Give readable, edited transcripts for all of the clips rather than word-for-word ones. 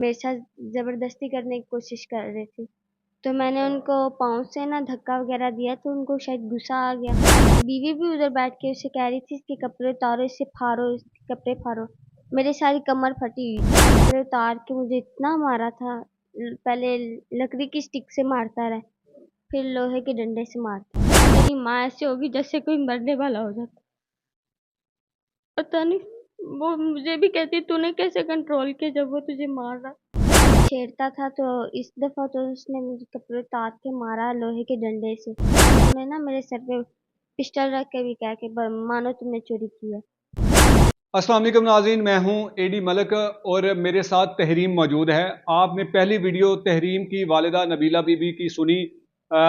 मेरे साथ ज़बरदस्ती करने की कोशिश कर रहे थे। तो मैंने उनको पाँव से ना धक्का वगैरह दिया तो उनको शायद गुस्सा आ गया। बीवी भी उधर बैठ के उसे कह रही थी इसके कपड़े उतारो, इससे फाड़ो, इसके कपड़े फाड़ो। मेरी सारी कमर फटी हुई थी। कपड़े उतार के मुझे इतना मारा था। पहले लकड़ी की स्टिक से मारता रहा, फिर लोहे के डंडे से मारता। मेरी माँ ऐसे होगी जैसे कोई मरने वाला हो जाता। पता नहीं, वो मुझे भी कहती तूने कैसे कंट्रोल किया जब वो तुझे मार रहा। छेड़ता था तो इस दफ़ा तो उसने मुझे कपड़े उतार के मारा लोहे के डंडे से। उन्होंने ना मेरे सर पे पिस्टल रख के भी कहा कि मानो तुमने चोरी की है। अस्सलाम वालेकुम नाज़रीन, मैं हूं एडी मलक और मेरे साथ तहरीम मौजूद है। आपने पहली वीडियो तहरीम की वालिदा नबीला बीबी की सुनी,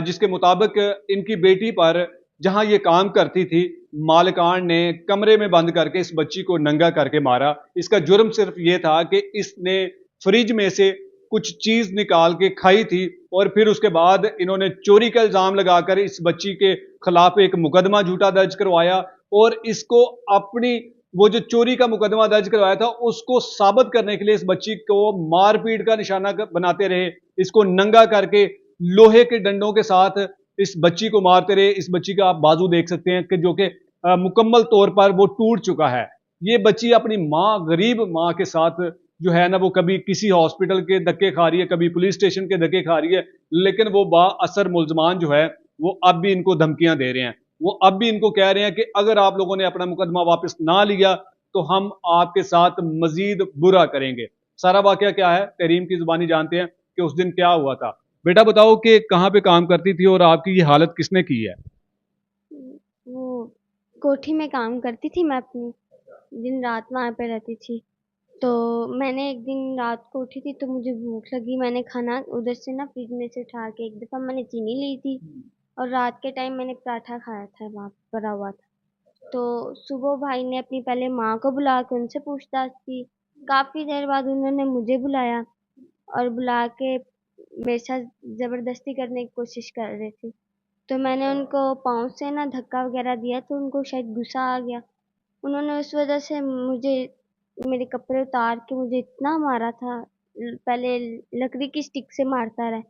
जिसके मुताबिक इनकी बेटी पर जहां ये काम करती थी, मालिकान ने कमरे में बंद करके इस बच्ची को नंगा करके मारा। इसका जुर्म सिर्फ ये था कि इसने फ्रिज में से कुछ चीज निकाल के खाई थी और फिर उसके बाद इन्होंने चोरी का इल्जाम लगाकर इस बच्ची के खिलाफ एक मुकदमा झूठा दर्ज करवाया और इसको अपनी वो जो चोरी का मुकदमा दर्ज करवाया था उसको साबित करने के लिए इस बच्ची को मारपीट का निशाना बनाते रहे। इसको नंगा करके लोहे के डंडों के साथ इस बच्ची को मारते रहे। इस बच्ची का आप बाजू देख सकते हैं कि जो कि मुकम्मल तौर पर वो टूट चुका है। ये बच्ची अपनी माँ, गरीब माँ के साथ जो है ना, वो कभी किसी हॉस्पिटल के धक्के खा रही है, कभी पुलिस स्टेशन के धक्के खा रही है, लेकिन वो बाअसर मुल्जमान जो है वो अब भी इनको धमकियां दे रहे हैं। वो अब भी इनको कह रहे हैं कि अगर आप लोगों ने अपना मुकदमा वापस ना लिया तो हम आपके साथ मजीद बुरा करेंगे। सारा वाकया क्या है, तहरीम की जुबानी जानते हैं कि उस दिन क्या हुआ था। बेटा बताओ कि कहाँ पे काम करती थी और आपकी ये हालत किसने की है? वो कोठी में काम करती थी मैं अपनी, दिन रात वहाँ पे रहती थी। तो मैंने एक दिन रात को उठी थी तो मुझे भूख लगी, मैंने खाना उधर से ना फ्रिज में से उठा के एक दफ़ा मैंने चीनी ली थी और रात के टाइम मैंने पराठा खाया था, वहाँ पड़ा हुआ था। तो सुबह भाई ने अपनी पहले माँ को बुला के उनसे पूछताछ की। काफ़ी देर बाद उन्होंने मुझे बुलाया और बुला के मेरे साथ ज़बरदस्ती करने की कोशिश कर रहे थे। तो मैंने उनको पाँव से ना धक्का वगैरह दिया तो उनको शायद गुस्सा आ गया। उन्होंने उस वजह से मुझे मेरे कपड़े उतार के मुझे इतना मारा था। पहले लकड़ी की स्टिक से मारता रहा,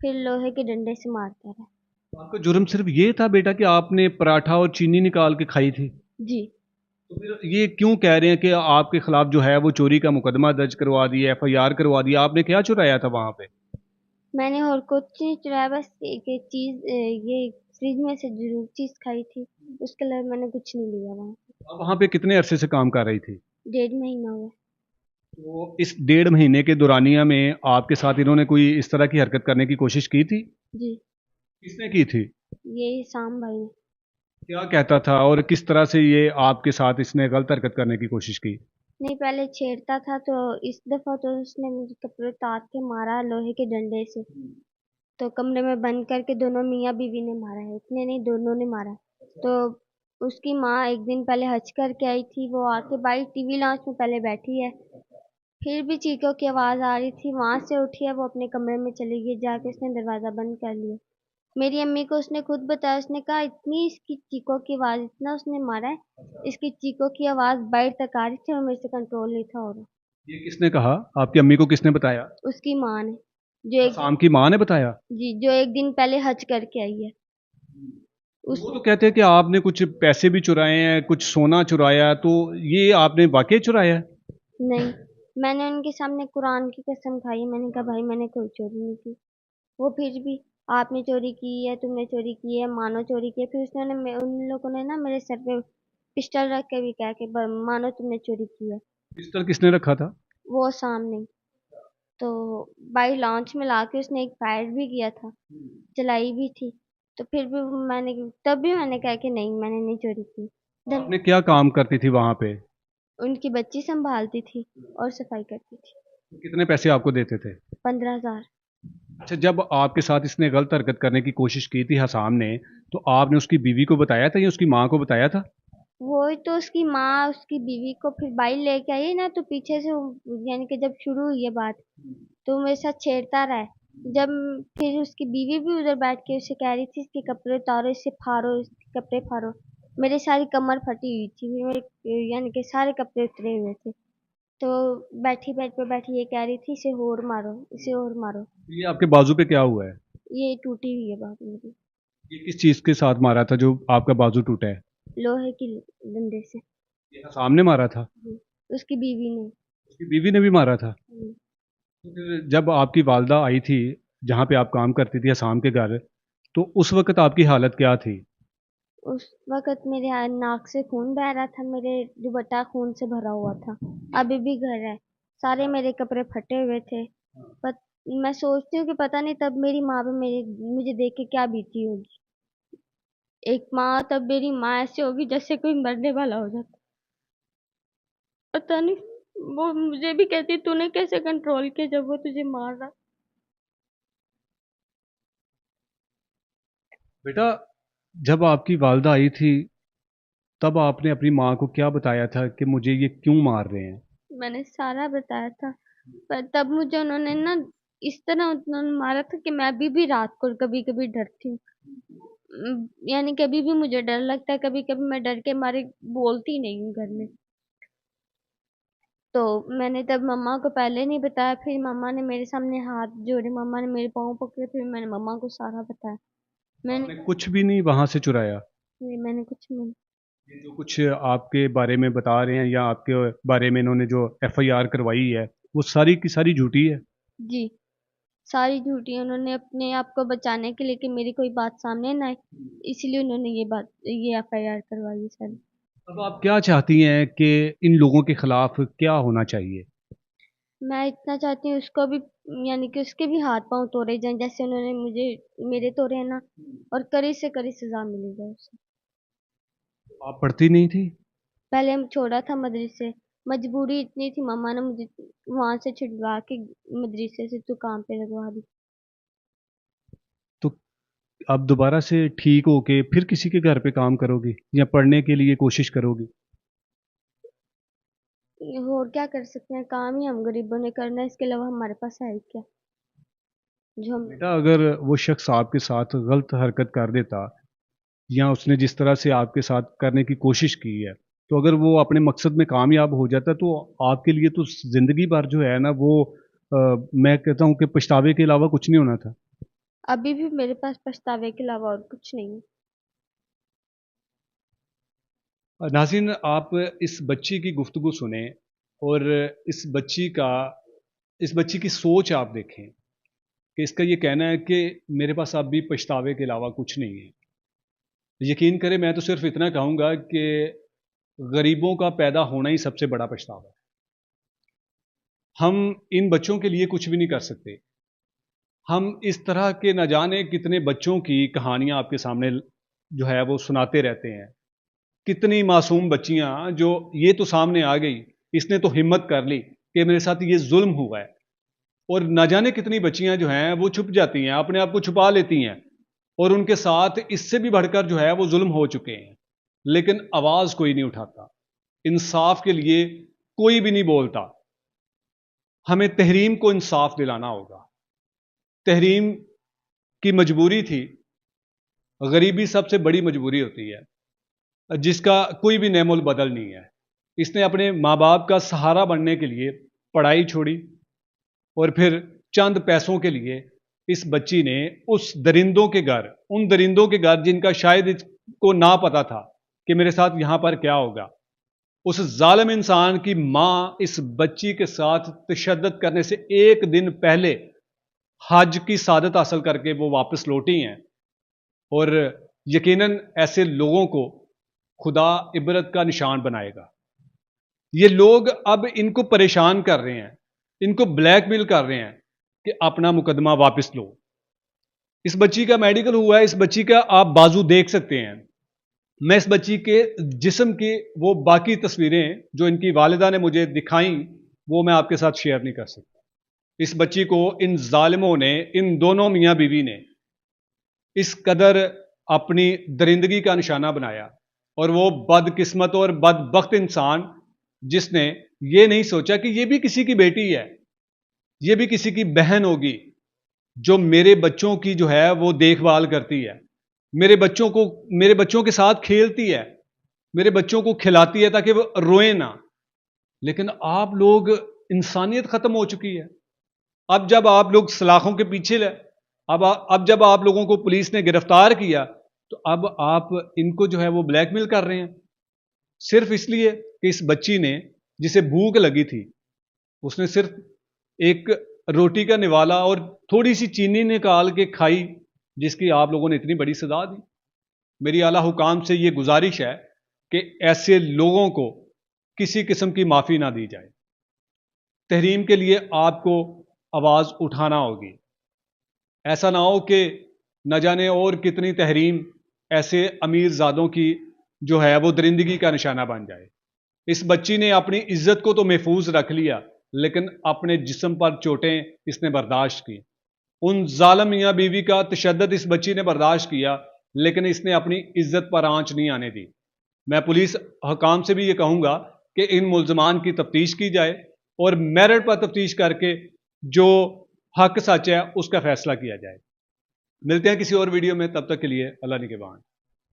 फिर लोहे के डंडे से मारता रहा। आपका जुर्म सिर्फ ये था बेटा कि आपने पराठा और चीनी निकाल के खाई थी? जी। तो फिर ये क्यों कह रहे हैं कि आपके खिलाफ जो है वो चोरी का मुकदमा दर्ज करवा दिया, एफआईआर करवा दिया? आपने क्या चुराया था वहां पे? मैंने और कुछ नहीं चुराया, बस एक चीज़ ये फ्रिज में से ज़रूर चीज़ खाई थी, उसके अलावा मैंने कुछ नहीं लिया वहाँ से। आप वहां पे कितने अरसे से काम कर रही थी? 1.5 महीना हुआ। तो इस 1.5 महीने के दौरानिया में आपके साथ इन्होंने कोई इस तरह की हरकत करने की कोशिश की थी? जी, किसने की थी? यही शाम भाई ने। क्या कहता था और किस तरह से ये आपके साथ इसने गलत हरकत करने की कोशिश की? नहीं, पहले छेड़ता था तो इस दफ़ा तो उसने मुझे कपड़े उतार के मारा लोहे के डंडे से। तो कमरे में बंद करके दोनों मियाँ बीवी ने मारा है, इतने नहीं दोनों ने मारा। तो उसकी माँ एक दिन पहले हज करके आई थी, वो आके बाहर टीवी लॉन्च में पहले बैठी है। फिर भी चीखों की आवाज़ आ रही थी, वहाँ से उठी है वो अपने कमरे में चली गई, जाके उसने दरवाज़ा बंद कर लिया। मेरी अम्मी को उसने खुद बताया, उसने कहा इतनी इसकी चीखों की आवाज़, इतना उसने मारा है, इसकी चीखों की आवाज़ बाहर तक आ रही थी और मेरे से कंट्रोल नहीं था हो रहा। ये किसने कहा? आपकी अम्मी को किसने बताया? उसकी माँ ने, जो एक शाम की माँ ने बताया? जी, जो एक दिन पहले हज करके आई है। उस वो तो कहते हैं कि आपने कुछ पैसे भी चुराए हैं, कुछ सोना चुराया, तो ये आपने वाकई चुराया है? नहीं, मैंने उनके सामने कुरान की कसम खाई, मैंने कहा भाई मैंने कोई चोरी नहीं की। वो फिर भी आपने चोरी की है, तुमने चोरी की है, मानो चोरी की है। फिर उन लोगों ने ना मेरे सर पे पिस्टल रख के भी कहा कि मानो तुमने चोरी की है। पिस्टल किसने रखा था? वो सामने, तो बाई लॉन्च में लाके उसने एक फायर भी किया था, चलाई भी थी। तो फिर भी मैंने तब भी मैंने कहा कि नहीं मैंने नहीं चोरी की। धन आपने क्या काम करती थी वहां पे? उनकी बच्ची संभालती थी और सफाई करती थी। कितने पैसे आपको देते थे? 15,000। अच्छा, जब आपके साथ इसने गलत हरकत करने की कोशिश की थी हसाम ने, तो आपने उसकी बीवी को बताया था या उसकी माँ को बताया था? वही तो उसकी माँ उसकी बीवी को फिर बाइक लेके आई ना, तो पीछे से यानी कि जब शुरू हुई है बात तो मेरे साथ छेड़ता रहा है। जब फिर उसकी बीवी भी उधर बैठ के उसे कह रही थी इसके कपड़े उतारो, इससे फाड़ो, इसके कपड़े फाड़ो। मेरी सारी कमर फटी हुई थी, फिर मेरे यानी कि सारे कपड़े उतरे हुए थे। तो बैठी बेड पे बैठी ये कह रही थी इसे और मारो, इसे और मारो। ये आपके बाजू पे क्या हुआ है? ये टूटी हुई है बात मेरी, ये किस चीज के साथ मारा था जो आपका बाजू टूटा है? लोहे की डंडे से। ये सामने मारा था? जी, उसकी बीवी ने। उसकी बीवी ने भी मारा था? जी, तो फिर जब आपकी वालदा आई थी जहाँ पे आप काम करती थी आसाम के घर, तो उस वक्त आपकी हालत क्या थी? उस वक़्त मेरे नाक से खून बह रहा था, मेरे दुपट्टा खून से भरा हुआ था। अभी भी घर है, सारे मेरे कपड़े फटे हुए थे। बट मैं सोचती हूँ कि पता नहीं तब मेरी माँ भी मेरे मुझे देख के क्या बीती होगी। एक माँ, तब मेरी माँ ऐसे होगी जैसे कोई मरने वाला हो जाता। पता नहीं, वो मुझे भी कहती तूने कैसे कंट्रोल किया जब वो तुझे मार रहा। बेटा, जब आपकी वालदा आई थी तब आपने अपनी माँ को क्या बताया था कि मुझे ये क्यों मार रहे हैं? मैंने सारा बताया था, पर तब मुझे उन्होंने ना इस तरह उन्होंने मारा था कि मैं अभी भी रात को कभी कभी डरती हूँ। यानी कभी भी मुझे डर लगता है, कभी कभी मैं डर के मारे बोलती नहीं हूँ घर में। तो मैंने तब मम्मा को पहले नहीं बताया, फिर मम्मा ने मेरे सामने हाथ जोड़े, मम्मा ने मेरे पाँव पकड़े, फिर मैंने मम्मा को सारा बताया। मैंने आपने कुछ भी नहीं वहां से चुराया? मैंने कुछ नहीं। ये जो कुछ आपके बारे में बता रहे हैं या आपके बारे में इन्होंने जो एफआईआर करवाई है वो सारी की सारी झूठी है? जी, सारी झूठी। उन्होंने अपने आप को बचाने के लिए कि मेरी कोई बात सामने ना आए, इसलिए उन्होंने ये एफआईआर करवाई है सर। अब आप क्या चाहती हैं कि इन लोगों के खिलाफ क्या होना चाहिए? मैं इतना चाहती हूँ उसको भी, यानी कि उसके भी हाथ पांव तोड़े जाएं जैसे उन्होंने मुझे मेरे तोड़े हैं ना, और कड़ी से कड़ी सजा मिली जाए उसे। आप पढ़ती नहीं थी? पहले हम छोड़ा था मदरसे, मजबूरी इतनी थी, मम्मा ने मुझे वहां से छुड़वा के मदरसे से तो काम पे लगवा दी। तो अब दोबारा से ठीक होके फिर किसी के घर पे काम करोगी या पढ़ने के लिए कोशिश करोगी? और क्या कर सकते हैं, काम ही हम गरीबों ने करना है, इसके अलावा हमारे पास है ही क्या जो हम। बेटा, अगर वो शख्स आपके साथ गलत हरकत कर देता या उसने जिस तरह से आपके साथ करने की कोशिश की है, तो अगर वो अपने मकसद में कामयाब हो जाता तो आपके लिए तो ज़िंदगी भर जो है ना वो मैं कहता हूँ कि पछतावे के अलावा कुछ नहीं होना था। अभी भी मेरे पास पछतावे के अलावा और कुछ नहीं है। नाज़रीन, आप इस बच्ची की गुफ्तगू सुने और इस बच्ची की सोच आप देखें कि इसका ये कहना है कि मेरे पास अब भी पछतावे के अलावा कुछ नहीं है। यकीन करें, मैं तो सिर्फ इतना कहूँगा कि गरीबों का पैदा होना ही सबसे बड़ा पछतावा है। हम इन बच्चों के लिए कुछ भी नहीं कर सकते। हम इस तरह के न जाने कितने बच्चों की कहानियां आपके सामने जो है वो सुनाते रहते हैं। कितनी मासूम बच्चियां जो ये तो सामने आ गई, इसने तो हिम्मत कर ली कि मेरे साथ ये जुल्म हुआ है, और न जाने कितनी बच्चियां जो हैं वो छुप जाती हैं, अपने आप को छुपा लेती हैं, और उनके साथ इससे भी बढ़कर जो है वो जुल्म हो चुके हैं, लेकिन आवाज कोई नहीं उठाता, इंसाफ के लिए कोई भी नहीं बोलता। हमें तहरीम को इंसाफ दिलाना होगा। तहरीम की मजबूरी थी, गरीबी सबसे बड़ी मजबूरी होती है जिसका कोई भी नेमोल बदल नहीं है। इसने अपने माँ बाप का सहारा बनने के लिए पढ़ाई छोड़ी, और फिर चंद पैसों के लिए इस बच्ची ने उस दरिंदों के घर, उन दरिंदों के घर जिनका शायद इसको ना पता था कि मेरे साथ यहां पर क्या होगा, उस जालिम इंसान की मां इस बच्ची के साथ तशद्दुद करने से एक दिन पहले हज की सादत हासिल करके वो वापस लौटी हैं। और यकीनन ऐसे लोगों को खुदा इबरत का निशान बनाएगा। ये लोग अब इनको परेशान कर रहे हैं, इनको ब्लैकमेल कर रहे हैं कि अपना मुकदमा वापस लो। इस बच्ची का मेडिकल हुआ है, इस बच्ची का आप बाजू देख सकते हैं। मैं इस बच्ची के जिस्म की वो बाकी तस्वीरें जो इनकी वालिदा ने मुझे दिखाई वो मैं आपके साथ शेयर नहीं कर सकता। इस बच्ची को इन जालिमों ने, इन दोनों मियाँ बीवी ने इस कदर अपनी दरिंदगी का निशाना बनाया, और वो बदकिस्मत और बदबख्त इंसान जिसने ये नहीं सोचा कि ये भी किसी की बेटी है, ये भी किसी की बहन होगी जो मेरे बच्चों की जो है वो देखभाल करती है, मेरे बच्चों के साथ खेलती है, मेरे बच्चों को खिलाती है ताकि वो रोए ना। लेकिन आप लोग, इंसानियत ख़त्म हो चुकी है। अब जब आप लोग सलाखों के पीछे अब जब आप लोगों को पुलिस ने गिरफ्तार किया, तो अब आप इनको जो है वो ब्लैकमेल कर रहे हैं, सिर्फ इसलिए कि इस बच्ची ने, जिसे भूख लगी थी, उसने सिर्फ एक रोटी का निवाला और थोड़ी सी चीनी निकाल के खाई, जिसकी आप लोगों ने इतनी बड़ी सजा दी। मेरी आला हुकाम से ये गुजारिश है कि ऐसे लोगों को किसी किस्म की माफ़ी ना दी जाए। तहरीम के लिए आपको आवाज़ उठाना होगी। ऐसा ना हो कि न जाने और कितनी तहरीम ऐसे अमीर ज़ादों की जो है वो दरिंदगी का निशाना बन जाए। इस बच्ची ने अपनी इज्जत को तो महफूज रख लिया, लेकिन अपने जिस्म पर चोटें इसने बर्दाश्त की। उन जालिम मियाँ बीवी का तशद्दुद इस बच्ची ने बर्दाश्त किया, लेकिन इसने अपनी इज्जत पर आंच नहीं आने दी। मैं पुलिस हकाम से भी ये कहूँगा कि इन मुल्ज़मान की तफ्तीश की जाए और मेरिट पर तफ्तीश करके जो हक सच है उसका फैसला किया जाए। मिलते हैं किसी और वीडियो में, तब तक के लिए अल्लाह निगहबान।